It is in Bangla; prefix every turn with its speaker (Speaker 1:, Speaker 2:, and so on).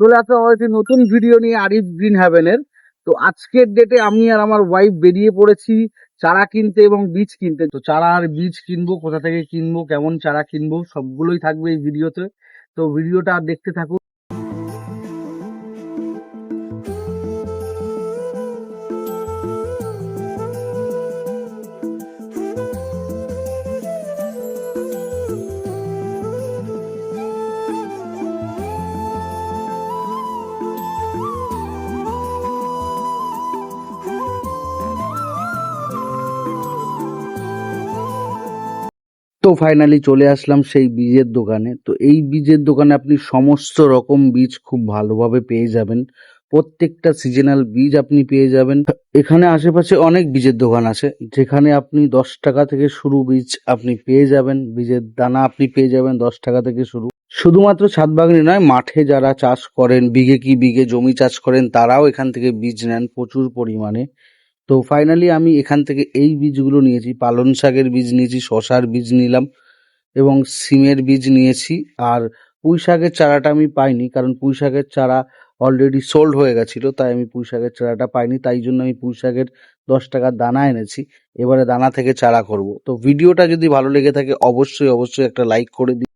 Speaker 1: চলে আসা হয়েছে নতুন ভিডিও নিয়ে আরিফ গ্রিন হ্যাভেনের। তো আজকের ডেটে আমি আর আমার ওয়াইফ বেরিয়ে পড়েছি চারা কিনতে এবং বীজ কিনতে। তো চারা আর বীজ কিনবো, কোথা থেকে কিনবো, কেমন চারা কিনবো, সবগুলোই থাকবে এই ভিডিওতে। তো ভিডিওটা দেখতে থাকুন। তো ফাইনালি চলে আসলাম সেই বীজের দোকানে। তো এই বীজের দোকানে আপনি সমস্ত রকম বীজ খুব ভালোভাবে পেয়ে যাবেন। প্রত্যেকটা সিজনাল বীজ আপনি পেয়ে যাবেন। এখানে আশেপাশে অনেক বীজের দোকান আছে, যেখানে আপনি 10 টাকা থেকে শুরু বীজ আপনি পেয়ে যাবেন। বীজের দানা আপনি পেয়ে যাবেন 10 টাকা থেকে শুরু। শুধুমাত্র ছাদ বাগানই নয়, মাঠে যারা চাষ করেন, বিঘে কি বিঘে জমি চাষ করেন, তারাও এখান থেকে বীজ নেন প্রচুর পরিমাণে। তো ফাইনালি আমি এখান থেকে এই বীজগুলো নিয়েছি। পালং শাকের বীজ নিয়েছি, শসার বীজ নিলাম এবং সিমের বীজ নিয়েছি। আর পুঁই শাকের চারাটা আমি পাইনি, কারণ পুঁই শাকের চারা অলরেডি সোল্ড হয়ে গেছিল, তাই আমি পুঁই শাকের চারাটা পাইনি। তাই জন্য আমি পুঁই শাকের 10 টাকার দানা এনেছি। এবারে দানা থেকে চারা করব। তো ভিডিওটা যদি ভালো লেগে থাকে অবশ্যই অবশ্যই একটা লাইক করে দিন।